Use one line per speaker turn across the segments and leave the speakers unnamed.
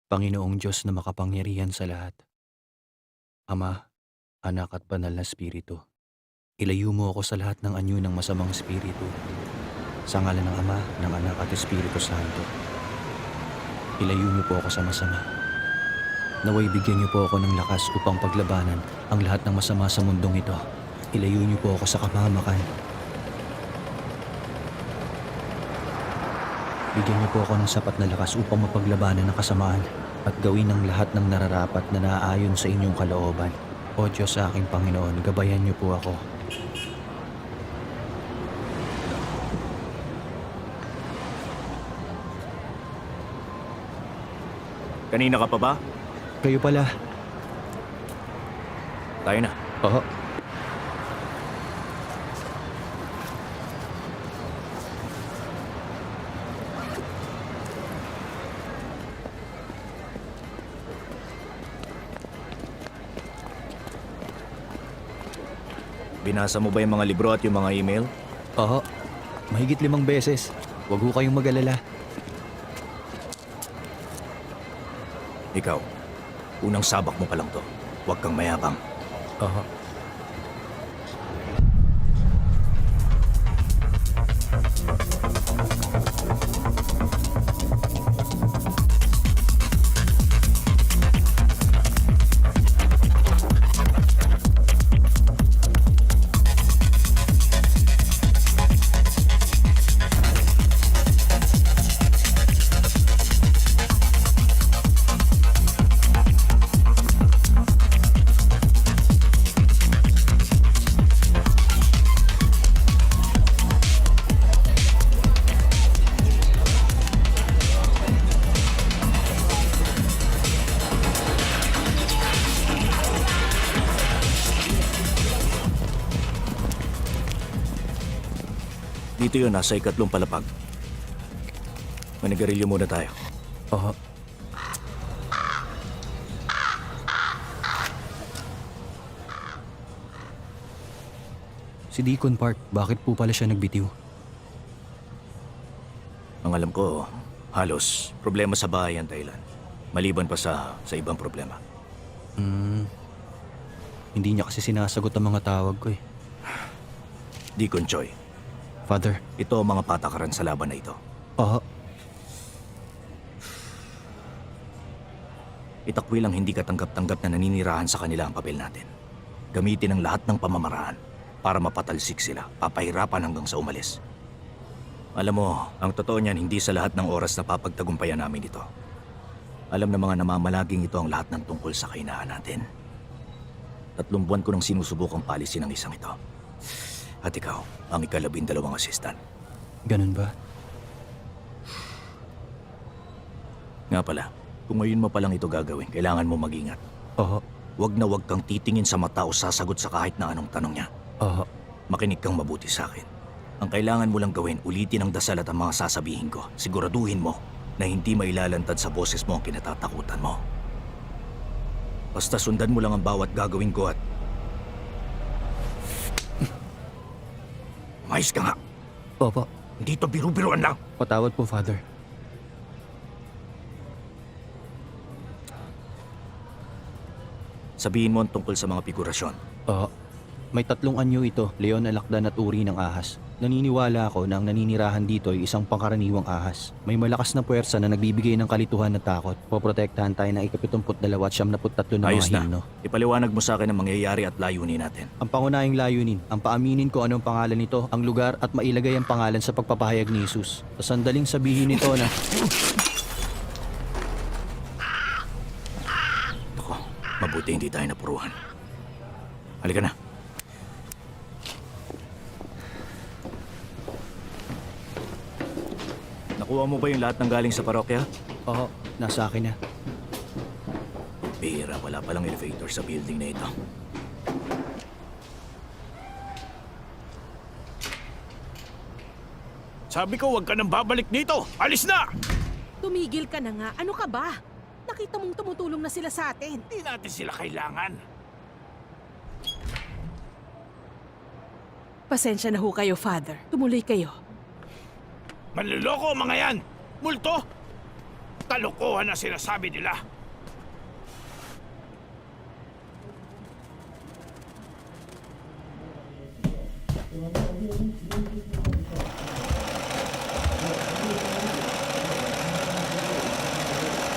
Panginoong Diyos na makapangyarihan sa lahat, Ama, Anak at Banal na Espiritu, ilayo mo ako sa lahat ng anyo ng masamang espiritu. Sa ngalan ng Ama, ng Anak at Espiritu Santo, ilayo niyo po ako sa masama. Naway bigyan niyo po ako ng lakas upang paglabanan ang lahat ng masama sa mundong ito. Ilayo niyo po ako sa kapahamakan. Bigyan niyo po ako ng sapat na lakas upang mapaglabanan ng kasamaan at gawin ang lahat ng nararapat na naaayon sa inyong kalooban. O Diyos sa aking Panginoon, gabayan niyo po ako.
Kanina ka pa ba?
Kayo pala.
Tayo na.
Oo.
Binasa mo ba yung mga libro at yung mga email?
Oo. Mahigit 5 beses. Huwag ho kayong mag-alala.
Ikaw, unang sabak mo pa lang to. Huwag kang mayabang.
Oo.
Dito yun, nasa ikatlong palapag. Manigarilyo muna tayo.
Oo. Si Deacon Park, bakit po pala siya nagbitiw?
Ang alam ko, halos problema sa bahay ang dahilan. Maliban pa sa ibang problema.
Hindi niya kasi sinasagot ang mga tawag ko eh.
Deacon Choi,
Father.
ito ang mga patakaran sa laban na ito.
Oo.
Itakwil ang hindi katanggap-tanggap na naninirahan sa kanila ang papel natin. Gamitin ang lahat ng pamamaraan para mapatalsik sila, papahirapan hanggang sa umalis. Alam mo, ang totoo niyan, hindi sa lahat ng oras na papagtagumpayan namin ito. Alam ng mga namamalaging ito ang lahat ng tungkol sa kahinaan natin. 3 buwan ko nang sinusubukang palisin ang isang ito. At ikaw, ang ika-12 assistant.
Ganun ba?
Nga pala, kung ngayon mo palang ito gagawin, kailangan mo mag-ingat.
Oo.
Huwag na huwag kang titingin sa mata o sasagot sa kahit na anong tanong niya.
Oo.
Makinig kang mabuti sa akin. Ang kailangan mo lang gawin, ulitin ang dasal at ang mga sasabihin ko. Siguraduhin mo na hindi mailalantad sa boses mo ang kinatatakutan mo. Basta sundan mo lang ang bawat gagawin ko at... Mais ka nga!
Opo.
Hindi to biru-biruan lang!
Patawad po, Father.
Sabihin mo ang tungkol sa mga figurasyon.
Oo. May 3 anyo ito, leon, alakdan at uri ng ahas. Naniniwala ako na ang naninirahan dito ay isang pangkaraniwang ahas. May malakas na puwersa na nagbibigay ng kalituhan at takot. Poprotektahan tayo ng ika-72 at 73 na
Ayos
mga
na.
himno.
Ipaliwanag mo sa akin ang mangyayari at layunin natin.
Ang pangunahing layunin, ang paaminin ko anong pangalan nito, ang lugar at mailagay ang pangalan sa pagpapahayag ni Jesus. Sa sandaling sabihin nito na...
Ako, mabuti hindi tayo napuruhan. Halika na. Nakuha mo ba yung lahat ng galing sa parokya?
Oo, nasa akin na.
Bihira, wala palang elevator sa building na ito.
Sabi ko, huwag ka nang babalik dito! Alis na!
Tumigil ka na nga. Ano ka ba? Nakita mong tumutulong na sila sa atin.
Hindi natin sila kailangan.
Pasensya na ho kayo, Father. Tumuloy kayo.
Manluloko ang mga yan! Multo! kalokohan na sinasabi nila.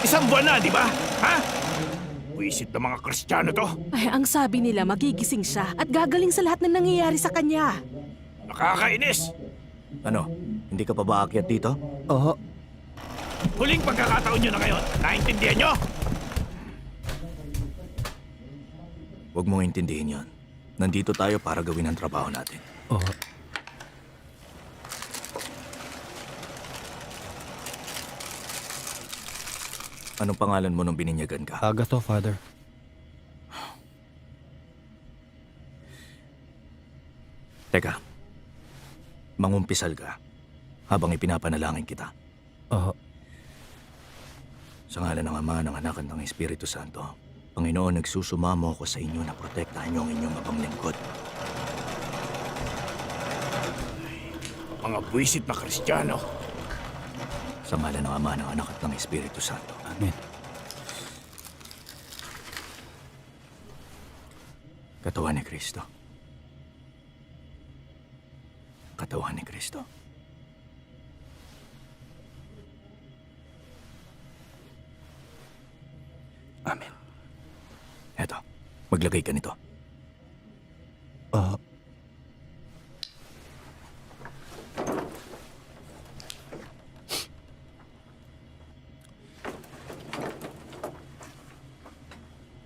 Isang buwan na, di ba? Ha? Buisit ng mga Kristiyano to.
Ay, ang sabi nila magigising siya at gagaling sa lahat ng nangyayari sa kanya.
Nakakainis.
Ano? Hindi ka pa ba aakyat dito?
Oo.
Huling pagkakataon nyo na ngayon. Naintindihan nyo?
Huwag mong intindihin yon. Nandito tayo para gawin ang trabaho natin.
Oo.
Anong pangalan mo nung bininyagan ka?
Agato, Father.
Teka, mangumpisal ka habang ipinapanalangin kita.
Oo.
Sa ngalan ng Ama, ng Anak at ng Espiritu Santo, Panginoon, nagsusumamo ako sa inyo na protektahan niyo ang inyong abang lingkod.
Mga buisit na Kristiyano.
Sa ngalan ng Ama, ng Anak at ng Espiritu Santo.
Amen.
Katawan ni Kristo. Katawan ni Kristo.
Amen.
Eto, maglagay ka nito.
Oo.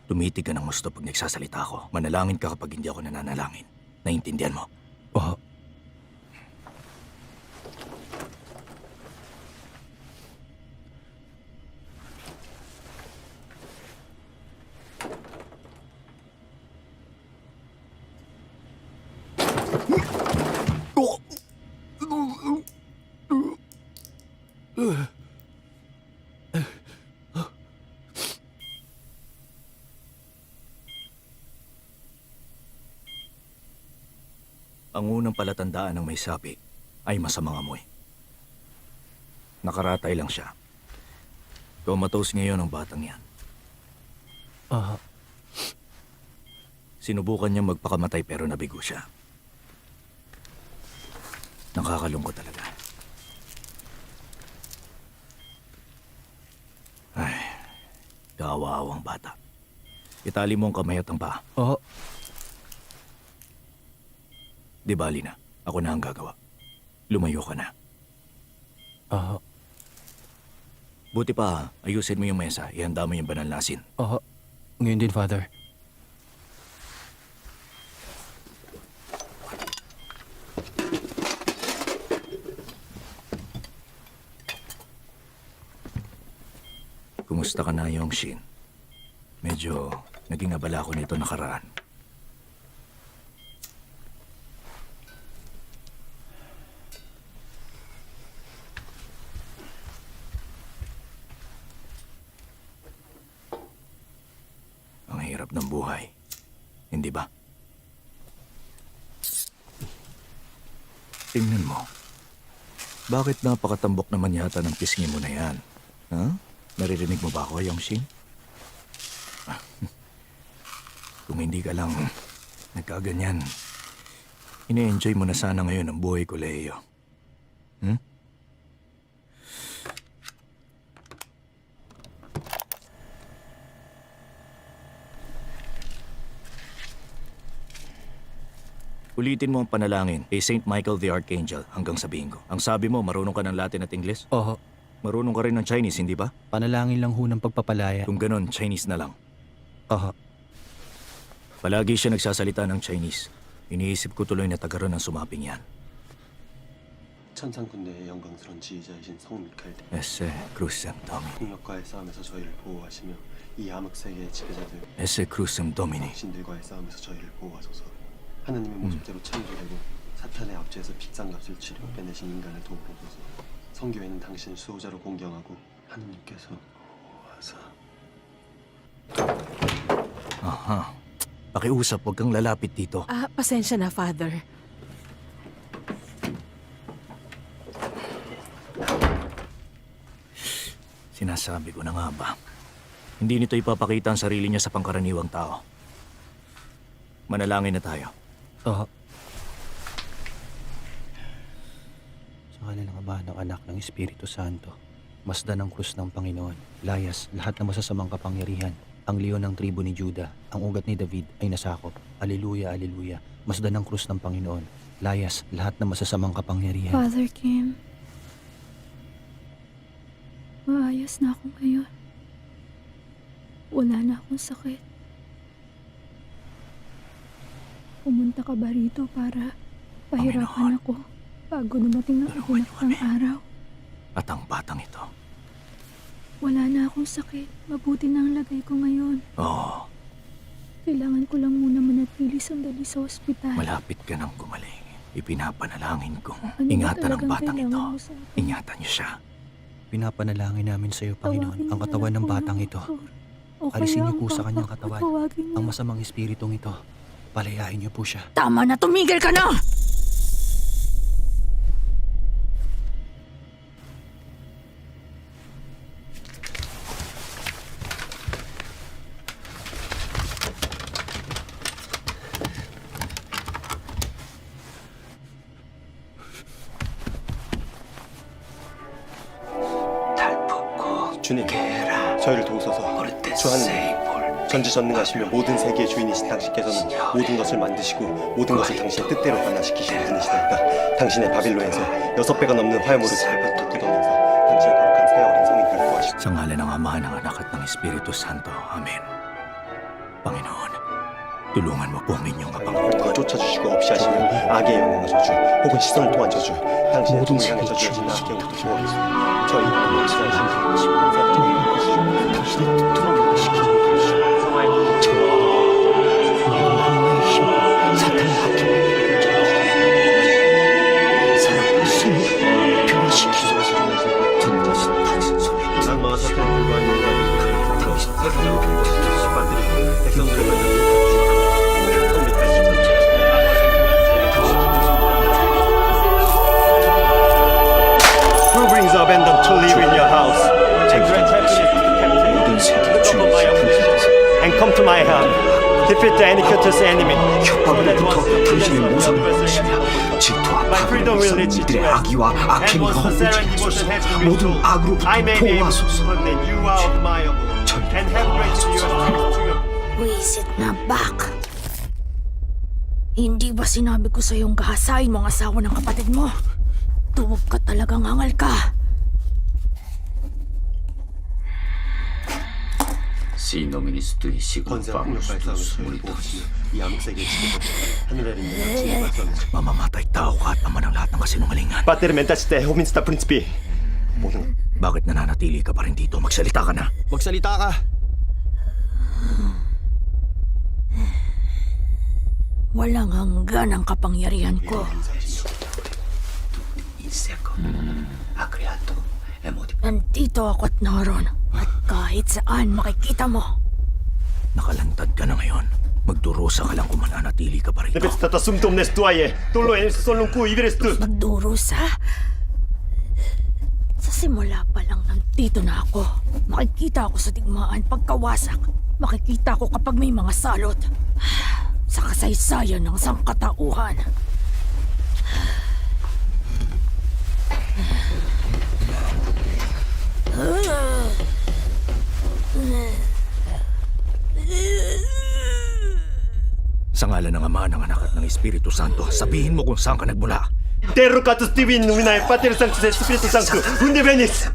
Tumitig ka ng gusto pag nagsasalita ako. Manalangin ka kapag hindi ako nananalangin. Naiintindihan mo?
Oo.
Ang unang palatandaan ng may sapi ay masamang amoy. Nakaratay lang siya. Comatose ngayon ang batang yan.
Oo.
Sinubukan niya magpakamatay pero nabigo siya. Nakakalungkot talaga. Ay, kawaawang bata. Itali mo ang kamay at ang paa.
Oo.
Di bali na. Ako na ang gagawa. Lumayo ka na.
Oo.
Buti pa, ayusin mo yung mesa. Ihanda mo yung banal na asin.
Oo. Ngayon din, Father.
Kumusta ka na, Yongshin? Medyo naging abala ko nito nakaraan. Ang hirap ng buhay. Hindi ba? Tingnan mo. Bakit napakatambok naman yata ng pisngi mo na yan? Ha? Naririnig mo ba ako, Yongshin? Kung hindi ka lang nagkaganyan, ine-enjoy mo na sana ngayon ang buhay ko, Leo. Hmm? Ulitin mo ang panalangin kay Saint Michael the Archangel hanggang sabihin ko. Ang sabi mo, marunong ka ng Latin at Ingles?
Oo.
Marunong ka rin ng Chinese, hindi ba?
Panalangin lang ho ng pagpapalaya.
Kung ganon, Chinese na lang.
Oo.
Palagi siya nagsasalita ng Chinese. Iniisip ko tuloy na taga ron ang sumaping yan.
천상군대의 영광스러운 지휘자이신 성 미카엘 대왕,
Ese Crucem Domini.
폭력과의 싸움에서 저희를 보호하시며 이 암흑 세계의 지배자들
Ese Crucem Domini.
신들과의 싸움에서 저희를 보호하소서. 하나님의 모습대로 창조되고 사탄의 압제에서 픽상값을 치르고 빼내신 인간을 도우소서. 성교회는 당신을 수호자로 공경하고 하느님께서 보호하사.
Aha. Pakiusap, huwag kang lalapit dito.
Ah, pasensya na, Father.
Sinasabi ko na nga ba? Hindi nito ipapakita ang sarili niya sa pangkaraniwang tao. Manalangin na tayo.
Oo. Sa ngalan ng Ama, ng Anak, ng Espiritu Santo, masdan ang krus ng Panginoon, layas lahat ng masasamang kapangyarihan, ang leon ng tribo ni Juda, ang ugat ni David ay nasakop. Aleluya, aleluya. Masdan ang krus ng Panginoon, layas lahat ng masasamang kapangyarihan.
Father Kim, maayos na ako ngayon. Wala na akong sakit. Pumunta ka ba rito para pahirapan ako bago dumating ang
Tulungan niyo kami.
itinakdang araw?
At ang batang ito.
Wala na akong sakit. Mabuti na ang lagay ko ngayon.
Oo,
Kailangan ko lang muna manatili sandali sa ospital.
malapit ka nang gumaling. Ipinapanalangin kong
Ano ba
ingatan ang
talagang
batang ito.
kailangan mo sa akin?
Ingatan niyo siya.
Pinapanalangin namin sa iyo, Panginoon,
Tawagin
ang
mo
katawan
na
ng
ako
batang
ng
ito.
doktor. O
Alisin
kaya
niyo
ang
po sa
papa
kanyang
ko,
katawan
tawagin niyo.
ang masamang espiritong ito. Palayain niyo po siya.
Tama na, tumigil ka na!
주님, 저희를 도우소서. 주 하느님, 전지전능하시며 모든 세계의 주인이신 당신께서는 모든 것을 만드시고 모든 것을 당신의 뜻대로 변화시키시는 분이시나이다. 당신의 바빌론에서 6배가 넘는 화염으로 잘 뜯어내서 당신의 거룩한 새 어린 성인들을 구하시고
Sa ngalan ng Ama, ng Anak at ng Espiritu Santo. Amen. Panginoon, tulungan mo po ang inyong kapanginoon.
더 쫓아주시고 없이 하시는 악의 영향의 저주 혹은 시선을 통한 저주 당신의 종을 향해 저주하신 악경부터 주옵소서. 저희 하나님 확실하신 당신의 뜻대로 변화시키시는 악마와 사탄의 불과한 인간이 세상으로 된 것을 빠뜨리고 백성들을 Who brings the abandoned to live in your house? And grant happiness to the captive.
모든 세계
Look upon my affliction and come to my help. Defeat the iniquitous enemy.
협박으로부터 당신의 모습을 보시며 질투와
My freedom will lead you to
이들의
rest.
악의와
And
악행을
was the serenity
허물지소서.
has been
모든
restored.
악으로부터
I may be able to
보호하소서.
prove that you are admirable and have granted your strength to your
Wisit na back. Hindi ba sinabi ko sa iyong gahasain mo ang asawa ng kapatid mo? Tuwag ka talagang hangal ka.
시노미니스트의 시골
권세와
빵을
폭력 발상을 저희
수물이
보호하시며 이 암흑세계의 지배자들 하늘에 있는 진의 발상을
Mamamatay tao ka at ama ng lahat ng kasinungalingan.
Pater mentasite hominsta principi. 모든
Bakit nananatili ka pa rin dito? Magsalita ka na.
Magsalita ka!
Walang hanggan ang kapangyarihan ko.
인세코 아크리아토 에모디
Nandito ako at naroon. At kahit saan makikita mo.
Nakalantad ka na ngayon. Magdurusa ka lang kung mananatili ka pa rito.
Nepetstata sumtum nestuaye. Tulo en solunku iberestu.
Magdurusa? Sa simula pa lang nandito na ako. Makikita ako sa digmaan pagkawasak. Makikita ko kapag may mga salot. Sa kasaysayan ng sangkatauhan.
Sa ngalan ng Ama, ng Anak at ng Espiritu Santo, sabihin mo kung saan ka nagmula.
Terrocatus divin numinae Pater Sanctus Spiritus Sanctus. Unde venis?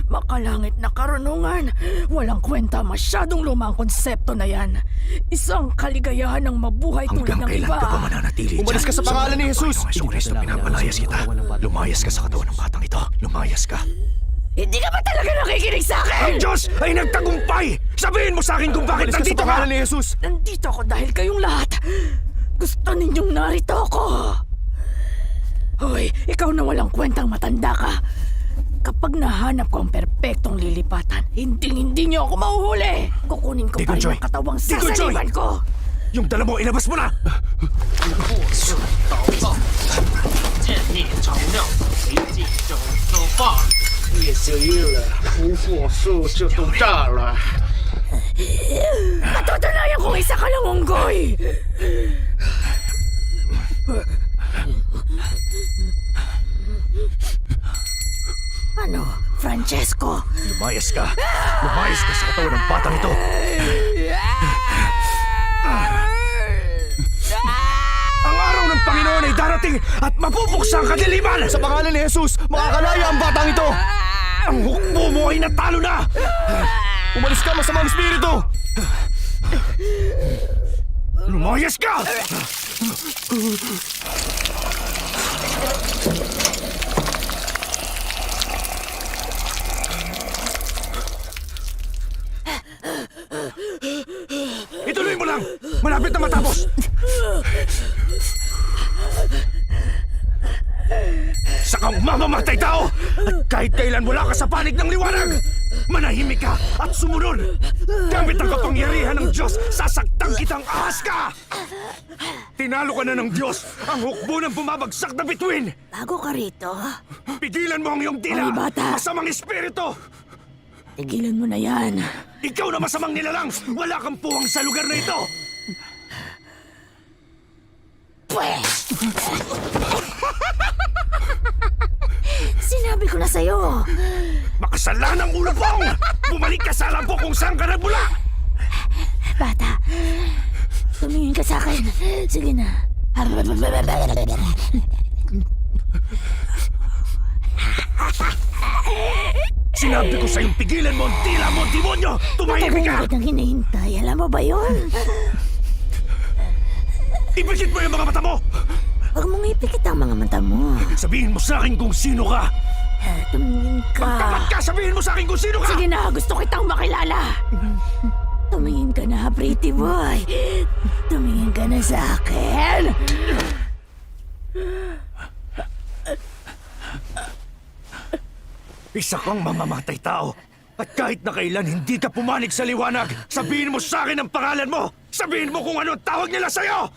Makalangit na karunungan. Walang kwenta, masyadong lumang konsepto na yan. Isang kaligayahan ng mabuhay tulad
Hanggang
ng
kailan
iba.
ka pa mananatili
Umalis
dyan?
ka sa pangalan ni Jesus!
Sa Kristo, pinapalayas kita. Lumayas ka sa katawan ng batang ito. Lumayas ka.
Hindi ka ba talaga nakikinig sa akin?
Ang Diyos ay nagtagumpay! Sabihin mo sa akin kung bakit nandito ka!
ni Jesus!
Nandito ako dahil kayong lahat. Gusto ninyong narito ako. Hoy, ikaw na walang kwentang matanda ka. Kapag nahanap ko ang perpektong lilipatan, hindi niyo ako mahuhuli. Kukunin ko pa
Deacon
rin
Joy!
ang katawang
Deacon Joy!
sasaliban ko.
Yung dala mo, ilabas mo na!
建立照料，随即手手棒。
夜色夜了，胡火树就都炸了。
Patutunayan kong isa ka lang unggoy! Ano, Francesco?
Lumayas ka! Lumayas ka sa katawan ng batang ito! Ang araw ng Panginoon ay darating at mapupuksa ang kadiliman! Sa pangalan ni Jesus, makakalaya ang batang ito! Ang hukbo mo ay natalo na! Umalis ka, masamang espiritu! Lumayas ka! Ituloy mo lang! Malapit na matapos! Sa kang mamamatay tao! At kahit kailan wala ka sa panig ng liwanag! Manahimik ka at sumunod! Gamit ang kapangyarihan ng Diyos, sasaktan kitang ahas ka! Tinalo ka na ng Diyos! Ang hukbo ng bumabagsak na bituin!
Bago ka rito,
Pigilan mo ang iyong dila!
Ay, bata!
Masamang espiritu!
tigilan mo na yan.
Ikaw na masamang nilalang! Wala kang puwang sa lugar na ito!
Pwes! Sinabi ko na sa'yo.
Makasalanang ulo pong! Bumalik ka sa alam po kung saan ka nagmula!
Bata, tumingin ka sa akin. Sige na.
Sinabi ko sa'yong pigilan mo ang tila mo, demonyo! Tumahimik ka!
Matagal kitang hinihintay. Alam mo ba yun?
Ipikit mo yung mga mata mo!
Huwag mong ipikit ang mga mata mo.
Sabihin mo sa akin kung sino ka!
Tumingin ka.
Tapat ka! Sabihin mo sa akin kung sino ka!
Sige na, gusto kitang makilala. Tumingin ka na, pretty boy. Tumingin ka na sa akin.
Isa kang mamamatay tao! At kahit na kailan hindi ka pumanig sa liwanag, sabihin mo sa akin ang pangalan mo! Sabihin mo kung ano ang tawag nila sa'yo!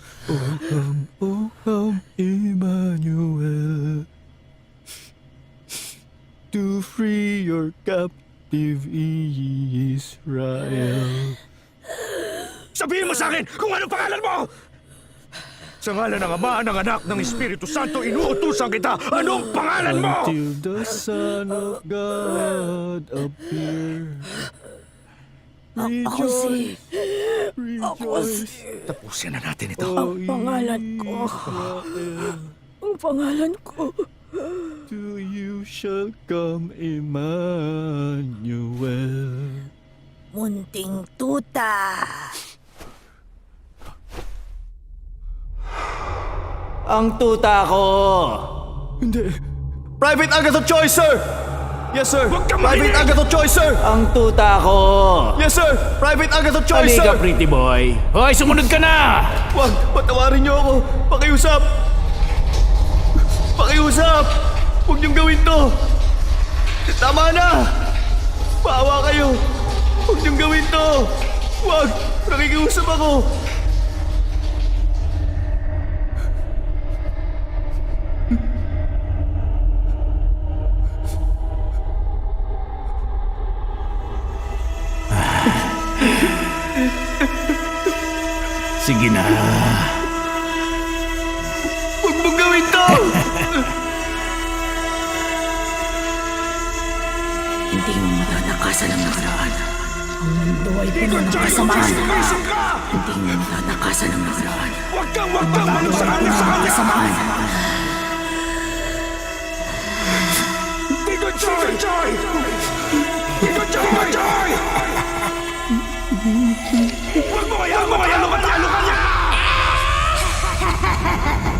O come, Emmanuel, to free your captive Israel.
Sabihin mo sa akin kung ano pangalan mo! Sa ngalan ng Ama, ng Anak, ng Espiritu Santo, inuutusan kita! Anong pangalan mo?
Until the Son of God appear.
Ako si...
Rejoice,
Tapusin na natin ito.
O
Ang pangalan ko.
Israel.
Ang pangalan ko.
To you shall come Emmanuel.
Munting tuta.
Ang tuta ko! Hindi. Private Agatha Choi, sir! Yes, sir!
Huwag kang
Private
makinig!
Agatha Choi, sir! Ang tuta ko! Yes, sir! Private Agatha Choi, sir!
Halika, pretty boy. Hoy, sumunod ka na!
Wag! Patawarin niyo ako! Pakiusap! Pakiusap! Huwag niyong gawin to! Tama na! Paawa kayo! Huwag niyong gawin to! Wag! Nakikiusap ako!
Sige na.
Huwag mong gawin to!
Hindi mo matatakasan ang nakaraan. Ang mundo ay puno ng kasamaan. Hindi mo matatakasan ang nakaraan.
Huwag kang manusahan sa kanya!
Kasamaan.
Tito Joy! Tito Joy! Huwag mo kaya matalo ka niya!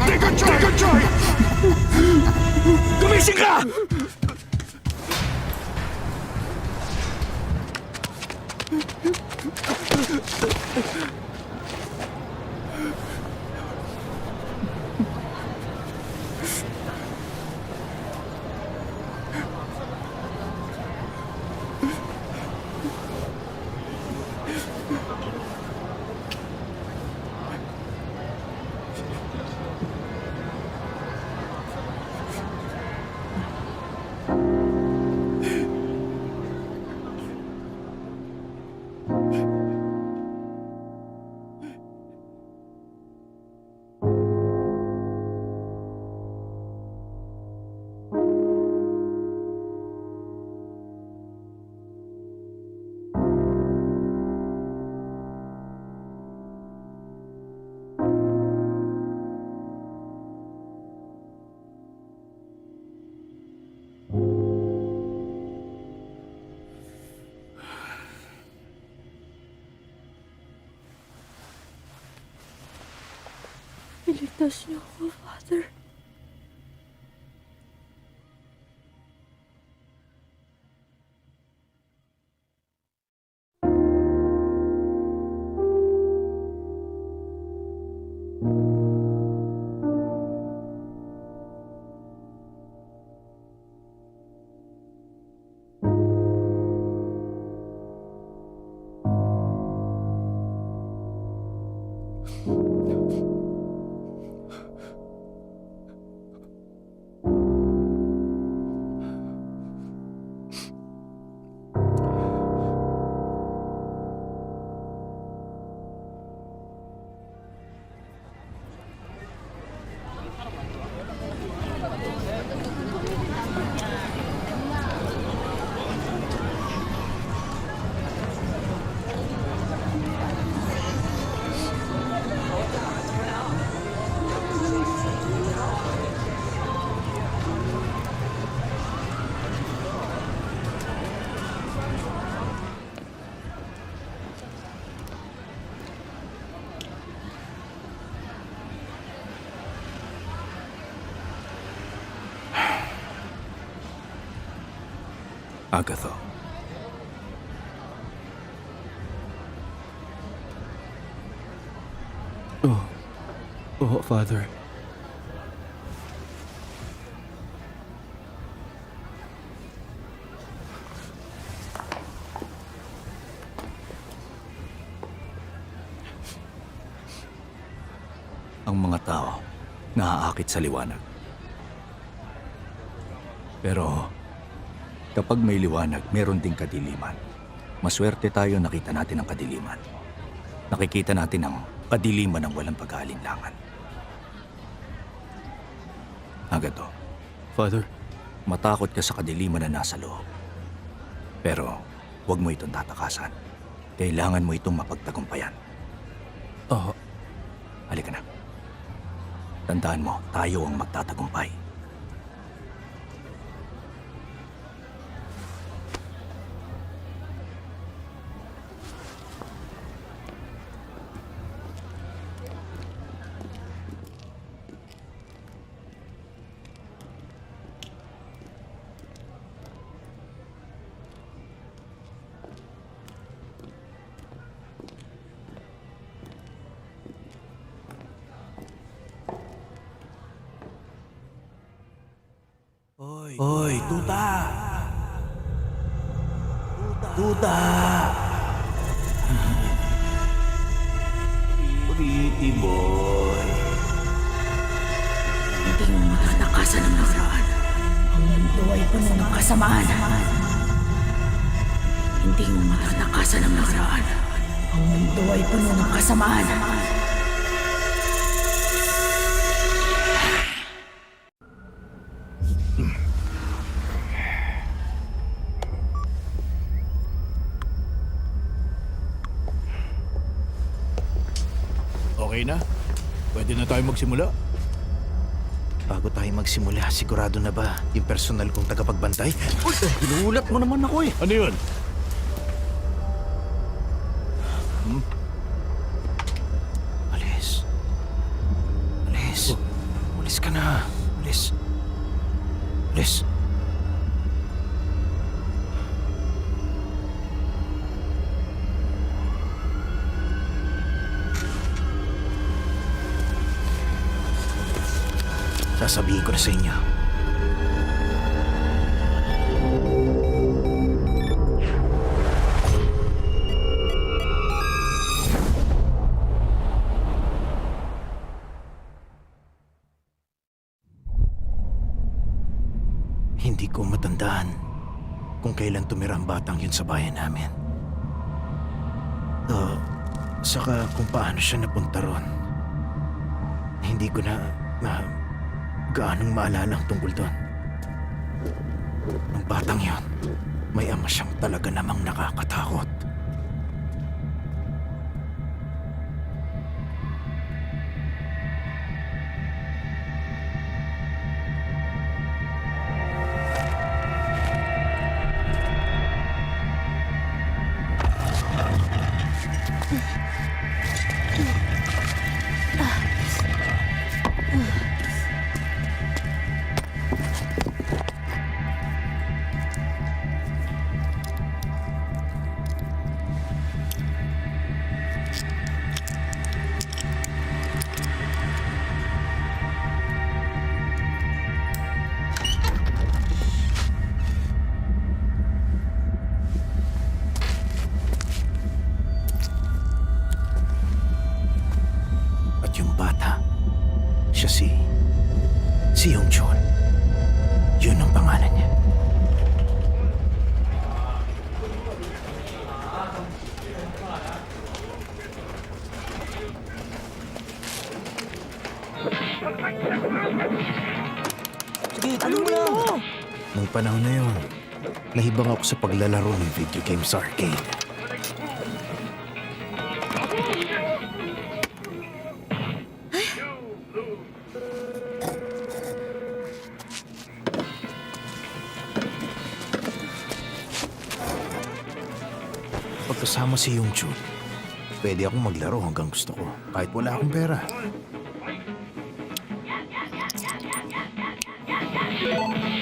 Tito Joy! Gumising ka!
Iligtas niyo ako, Father.
Agatha.
Oh, Father.
Ang mga tao naaakit sa liwanag. Pero kapag may liwanag, meron ding kadiliman. Maswerte tayo nakita natin ang kadiliman. Nakikita natin ang kadiliman ng walang pag-aalinlangan. Agato,
Father,
matakot ka sa kadiliman na nasa loob. Pero huwag mo itong tatakasan. Kailangan mo itong mapagtagumpayan.
Oo.
Halika na. Tandaan mo, tayo ang magtatagumpay.
Hoy, tuta! Tuta! Pretty boy.
Hindi mo matatakasan ang nakaraan. Ang mundo ay puno ng kasamaan. Hindi mo matatakasan ang nakaraan. Ang mundo ay puno ng kasamaan.
Okay na? Pwede na tayo magsimula?
Bago tayo magsimula, sigurado na ba yung personal kong tagapagbantay? Uy! Ginuulat mo naman ako eh!
Ano yun?
Alis. Alis. Alis ka na. Alis. Alis. Sasabihin ko na sa inyo. Hindi ko matandaan kung kailan tumira ang batang yun sa bayan namin. Saka kung paano siya napunta ron. Hindi ko na gaanong maalala ang tungkol doon. Nung batang yon, may ama siyang talaga namang nakakatakot. Siya si Yongchun. Yun ang pangalan niya.
Sige, tanong mo lang.
Nung panahon na yun, nahibang ako sa paglalaro ng video game sa arcade. Pagkasama si Yongchun, pwede akong maglaro hanggang gusto ko, kahit wala akong pera.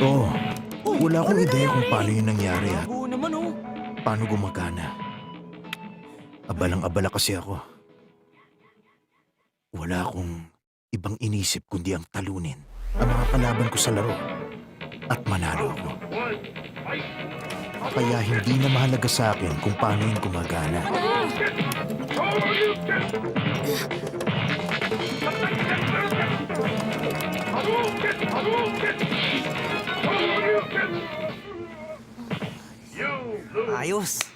Oo, wala akong ideya kung paano yun nangyari at
Oo naman oh.
paano gumagana. Abalang-abala kasi ako. Wala akong ibang inisip kundi ang talunin ang mga kalaban ko sa laro at manalo ako. Kaya hindi na mahalaga sa akin kung paano yun gumagana.
Ayos.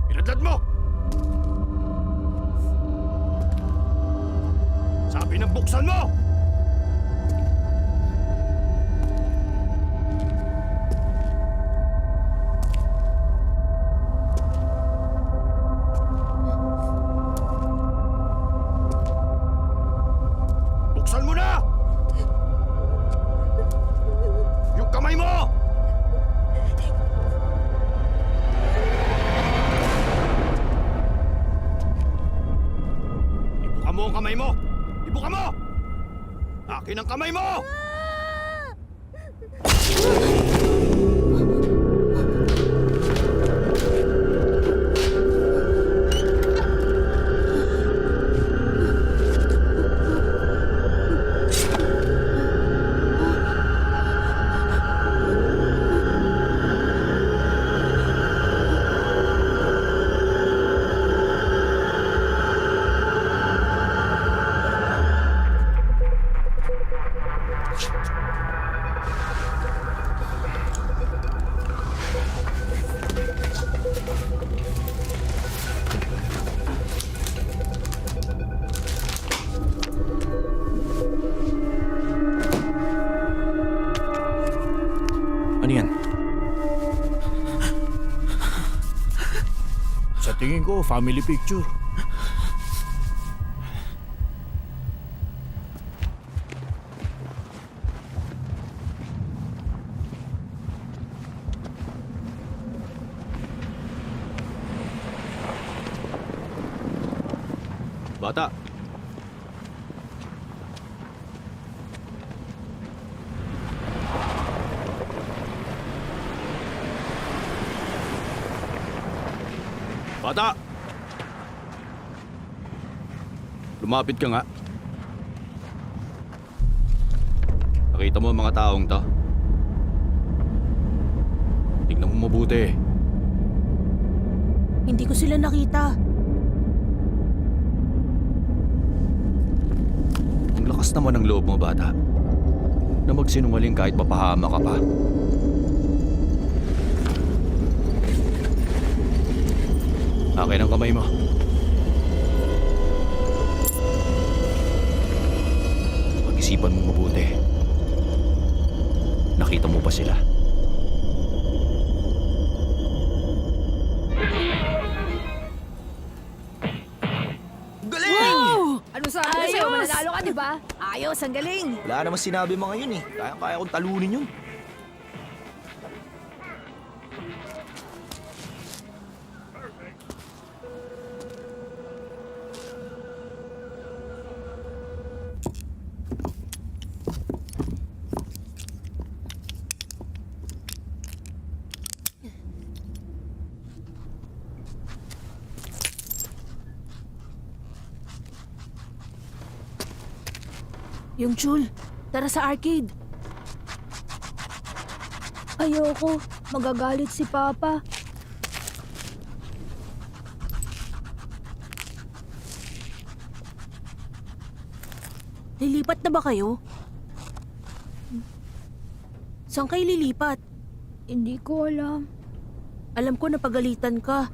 Pinadlad mo! Sabi ng buksan mo! Buksan mo na! Yung kamay mo! Ibuka mo ang kamay mo! Ibuka mo! Akin ang kamay mo!
Ano yan?
Sa tingin ko, family picture.
Bata! Bata! Lumapit ka nga. Nakita mo ang mga taong to? Tignan mo mabuti.
Hindi ko sila nakita.
Ang lakas naman ng loob mo, bata. Na magsinungaling kahit mapahama ka pa. Akin ang kamay mo. Pag-isipan mo mabuti. Nakita mo ba sila?
Galing!
ah. Ayos, ang galing.
Wala naman sinabi mga yun eh. Kaya kong talunin yun.
Yung Chul, tara sa arcade.
Ayoko. Magagalit si Papa.
Lilipat na ba kayo? Saan kayo lilipat?
Hindi ko alam.
Alam ko napagalitan ka.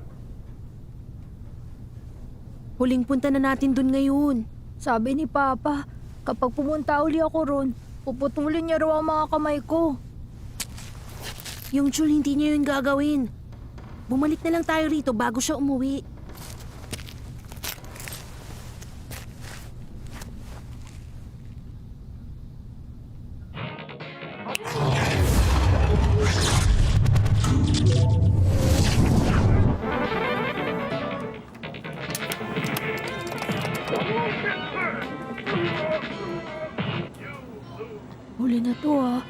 Huling punta na natin dun ngayon.
Sabi ni Papa, kapag pumunta uli ako ron, puputulin niya raw ang mga kamay ko.
Yung Chul, hindi niya yun gagawin. Bumalik na lang tayo rito bago siya umuwi.
Huli na to ah.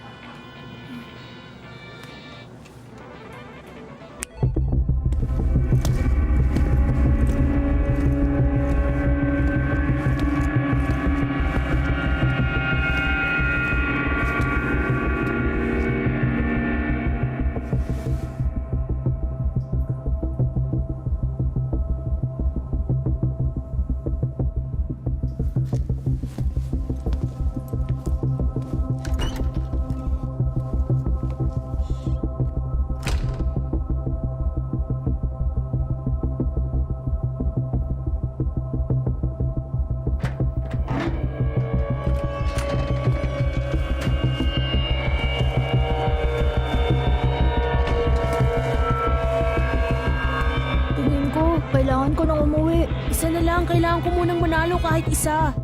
Tingin ko, kailangan ko nang umuwi.
Isa na lang, kailangan ko munang manalo kahit isa.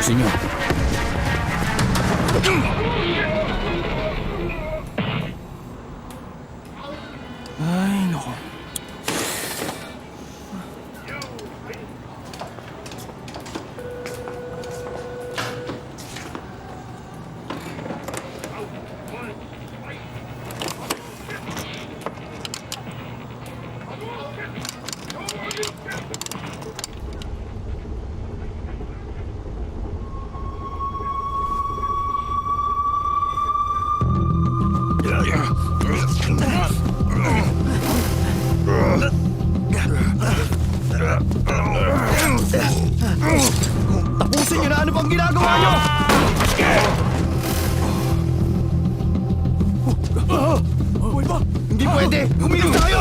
Tapusin niyo.
Ay, nako.
Tapusin niyo na! Ano bang ginagawa niyo? Hindi pwede! Uminom tayo!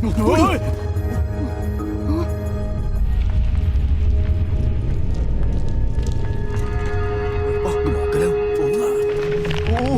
Gumagalaw. Oo nga. Oo.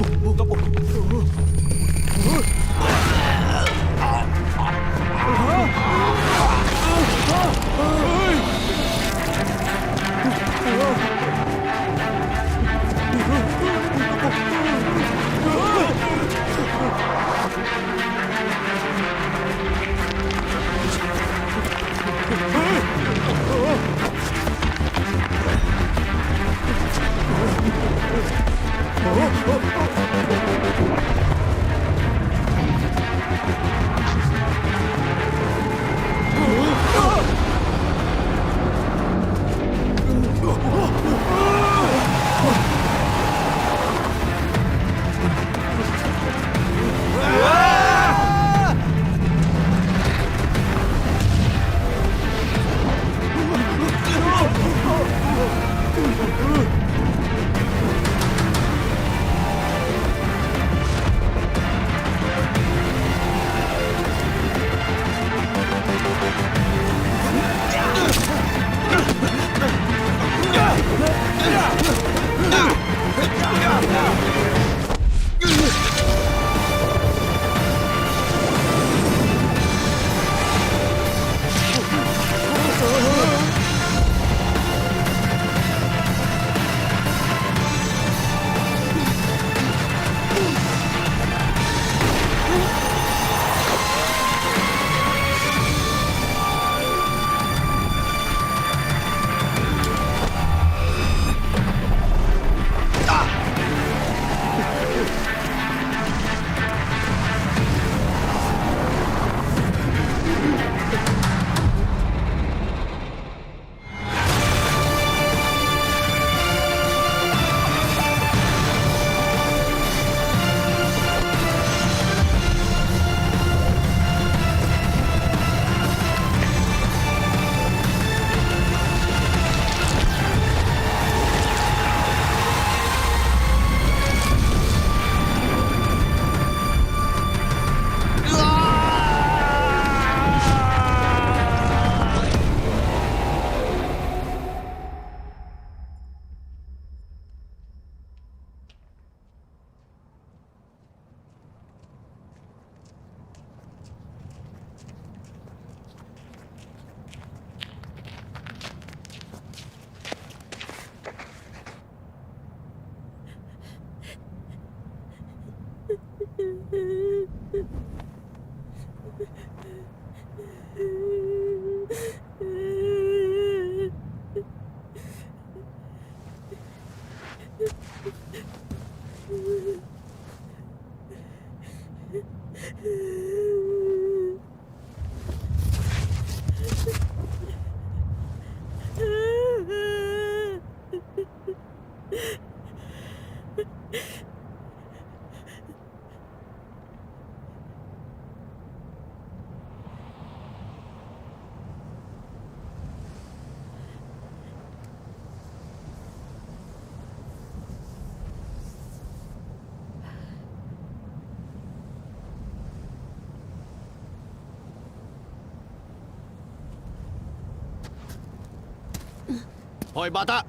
Hoy, bata!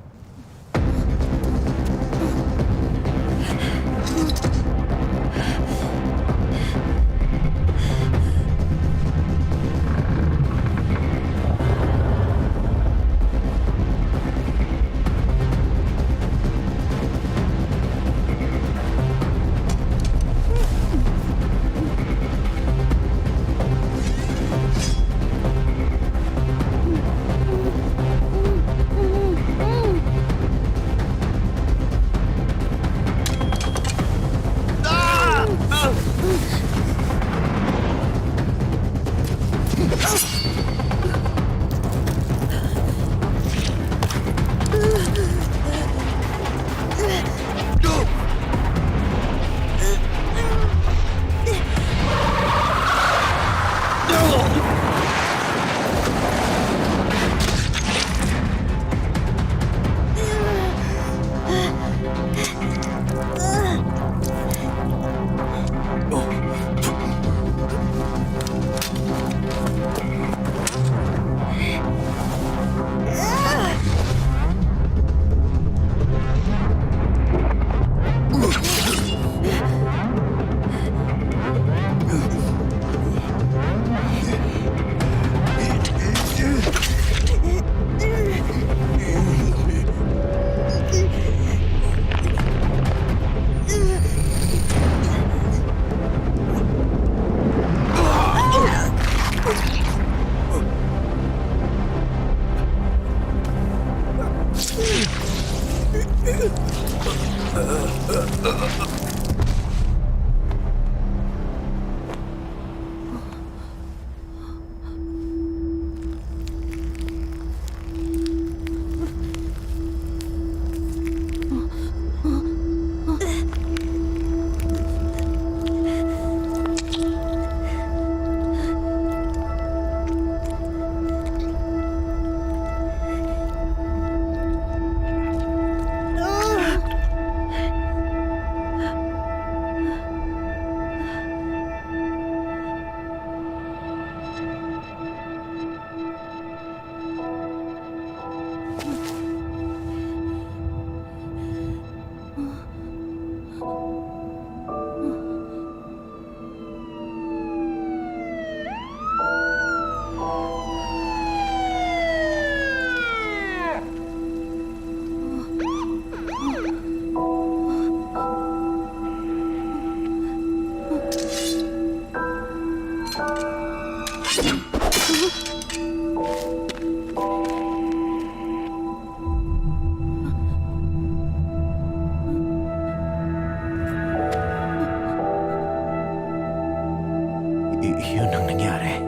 Yun ang nangyari.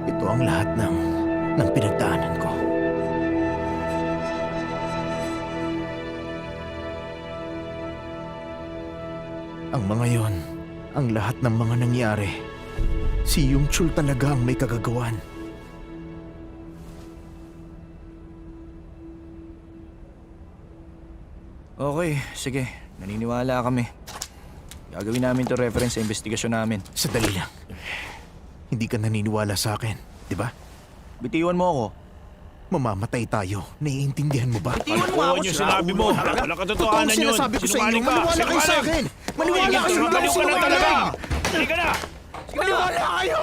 Ito ang lahat ng pinagdaanan ko. Ang mga yon, ang lahat ng mga nangyari, si Yung Chul talaga ang may kagagawan.
Okay, sige. Naniniwala kami. Gagawin namin to reference sa investigasyon namin.
Sandali lang. Hindi ka naniniwala sa akin, di ba?
Bitiwan mo ako.
Mamamatay tayo. Naiintindihan mo ba?
Bitiwan mo ako,
yung sinabi mo. Wala katotohanan
Totoo
yun.
sinasabi ko sa inyo.
Sinungaling ka.
Maniwala kayo sa akin. Maniwala kayo. Hindi ako sinungaling.
Hindi ka na!
Maniwala kayo!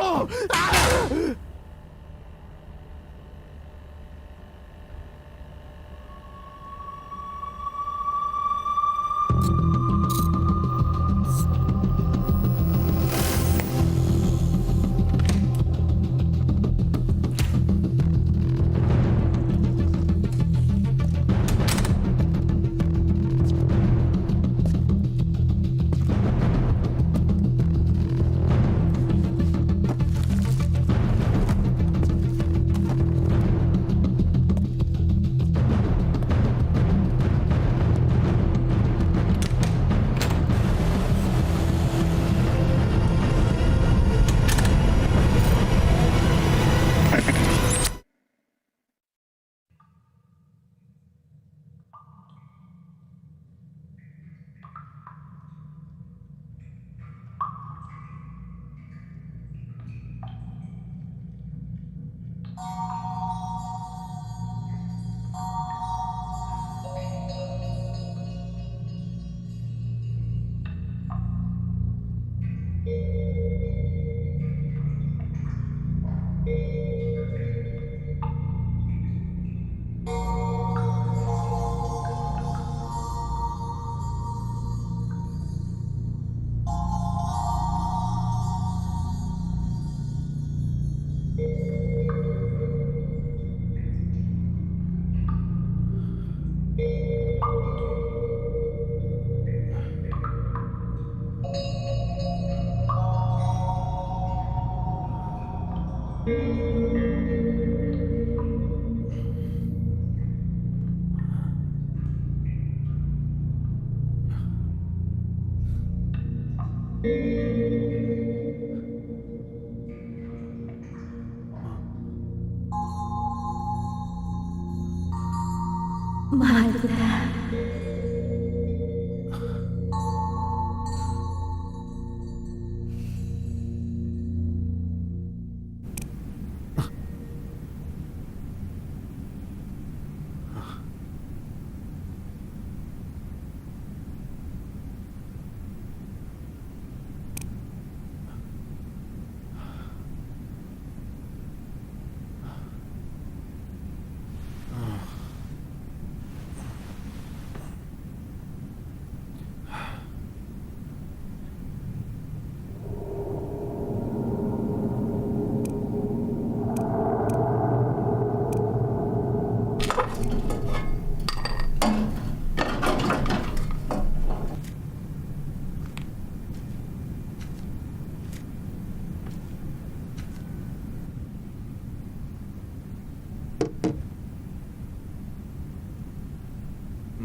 Mahal kita.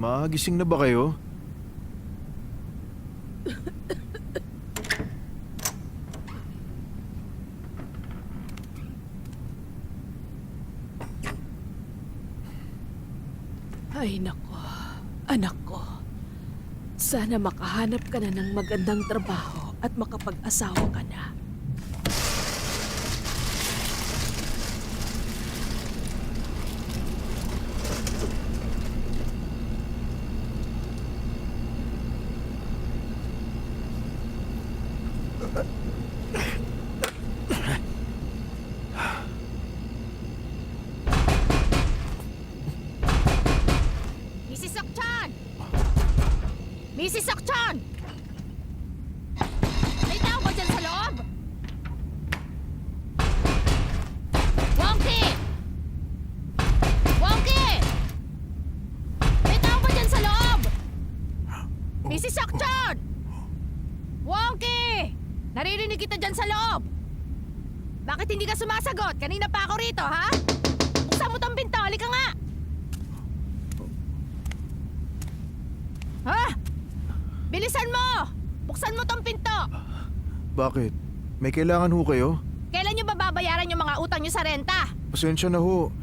Magising na ba kayo?
Ay nako, anak ko. Sana makahanap ka na ng magandang trabaho at makapag-asawa ka na.
Mrs. Sokchan! Mrs. Sokchan! May tao ba dyan sa loob?
Naririnig kita dyan sa loob! Bakit hindi ka sumasagot? Kanina pa ako rito, ha? Buksan mo tong pinto, halika nga! Ha? Bilisan mo! Buksan mo tong pinto!
Bakit? May kailangan ho kayo?
Kailan nyo babayaran yung mga utang nyo sa renta?
Pasensya na ho.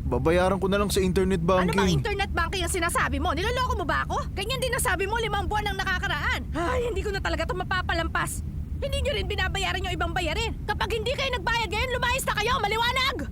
Babayaran ko na lang sa internet
Ano bang
banking.
internet banking ang sinasabi mo? Niloloko mo ba ako? Ganyan din nasabi mo 5 buwan ang nakakaraan. Ay, hindi ko na talaga ito mapapalampas. Hindi nyo rin binabayaran yung ibang bayarin. Kapag hindi kayo nagbayad ngayon, lumayas na kayo! Maliwanag!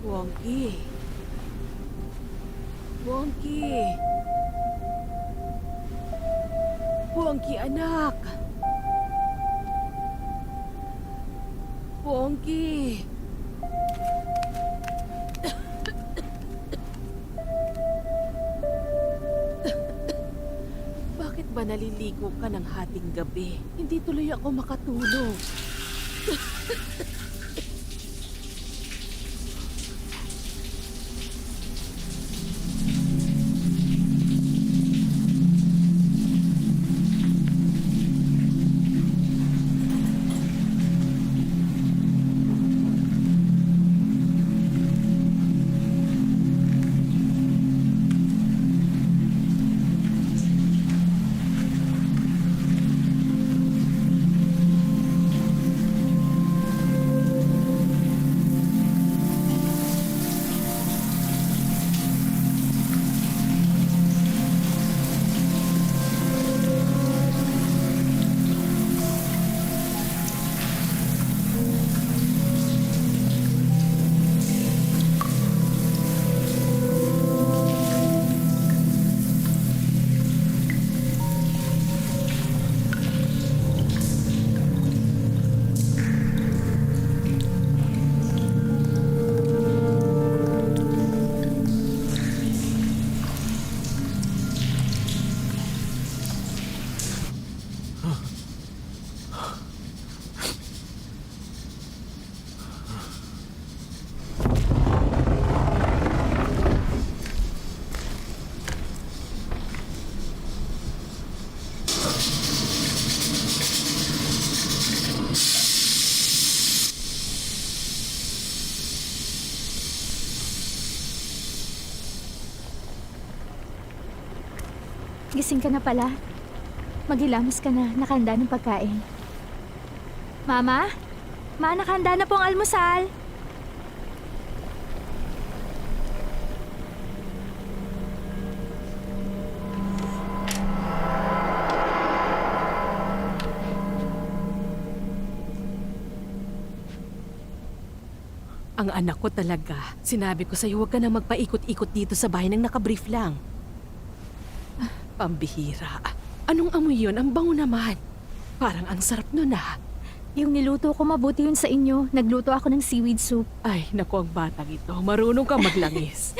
Wongki. Wongki. Wongki, anak. Wongki. Bakit ba naliligo ka ng hating gabi? Hindi tuloy ako makatulog.
Gising ka na pala. Maghilamos ka na. Nakahanda ng pagkain. Mama? Ma, nakahanda na pong almusal.
Ang anak ko talaga. Sinabi ko sa'yo, huwag ka na magpaikot-ikot dito sa bahay nang nakabrief lang. Pambihira. Anong amoy yun? Ang bango naman. Parang ang sarap nun ah.
Yung niluto ko, mabuti yun sa inyo. Nagluto ako ng seaweed soup.
Ay, naku ang batang ito. Marunong ka maglangis.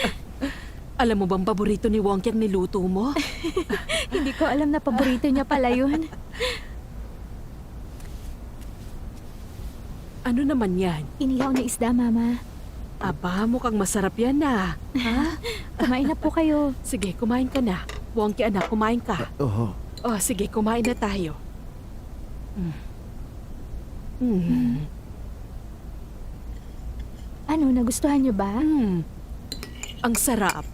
Alam mo bang paborito ni Wonky ang niluto mo?
Hindi ko alam na paborito niya pala yun.
Ano naman yan?
Inihaw na isda, Mama.
Aba, mukhang masarap yan na. Ha?
Kumain na po kayo.
Sige, kumain ka na. Wonky anak, kumain ka.
Oo.
Oh, sige, kumain na tayo.
Ano, nagustuhan niyo ba?
Ang sarap.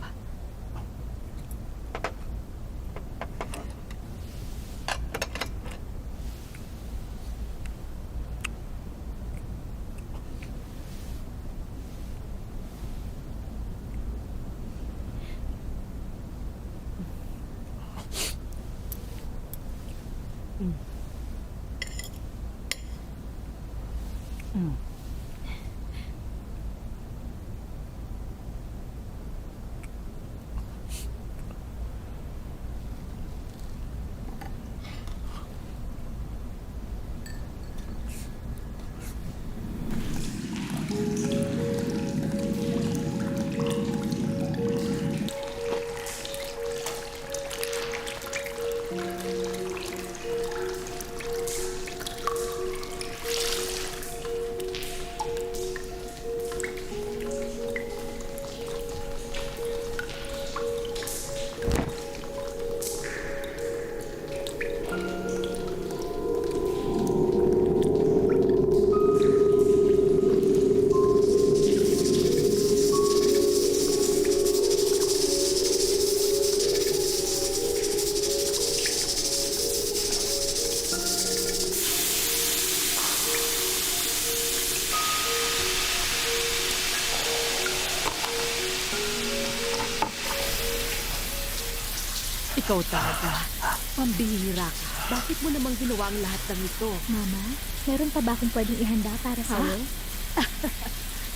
Ikaw talaga. Pambihira ka. Bakit mo namang ginawa ang lahat ng ito?
Mama, meron pa ba akong pwedeng ihanda para sa'yo?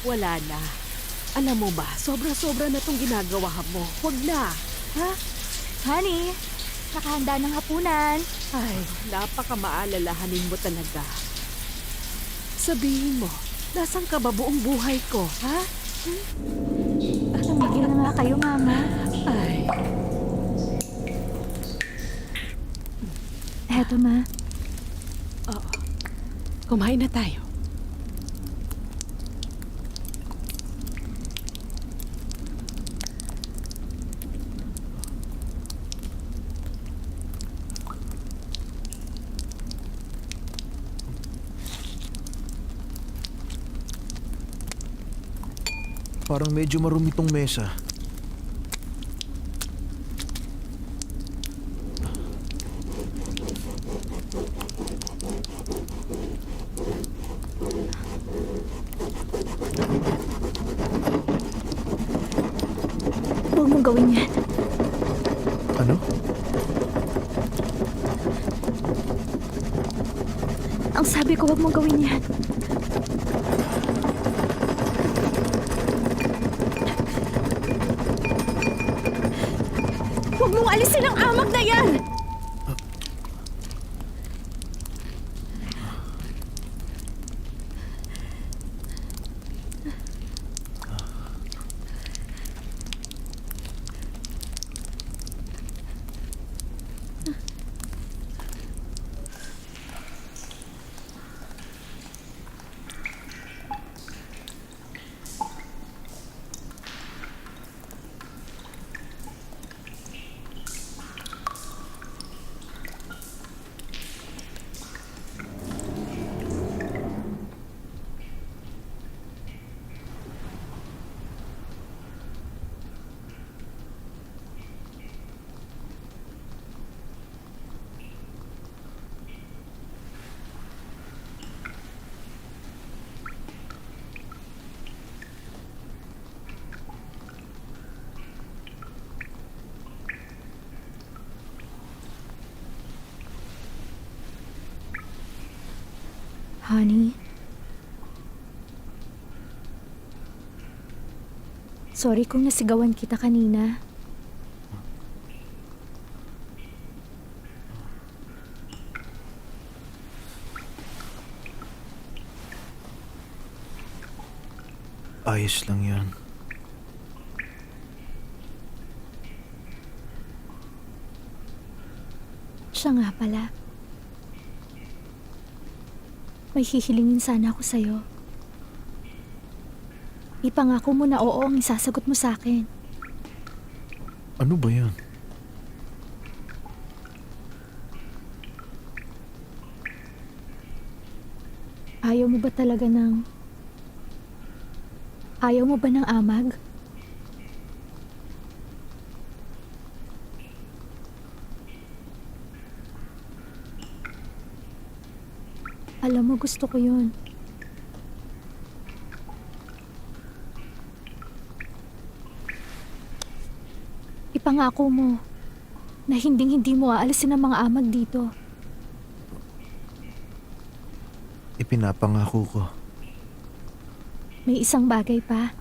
Wala na. Alam mo ba, sobra-sobra na tong ginagawa mo. Huwag na. Ha?
Honey, nakahanda ng hapunan.
Ay, napaka-maalalahanin mo talaga. Sabihin mo, nasan ka ba buong buhay ko, ha?
Tumigil na nga kayo, Mama.
Ay,
Eto, Ma.
kumain na tayo.
Parang medyo marumi tong mesa.
Huwag mong gawin yan.
Ano?
Ang sabi ko, huwag mong gawin yan. Huwag mong alisin ang amag na yan! Honey? Sorry kung nasigawan kita kanina.
Ayos lang yan.
Siya nga pala. May hihilingin sana ako sa'yo. Ipangako mo na oo ang isasagot mo sa akin.
Ano ba yan?
Ayaw mo ba talaga ng... Ayaw mo ba ng amag? Alam mo, gusto ko yun. Ipangako mo na hinding-hindi mo aalisin ang mga amag dito.
Ipinapangako ko.
May isang bagay pa.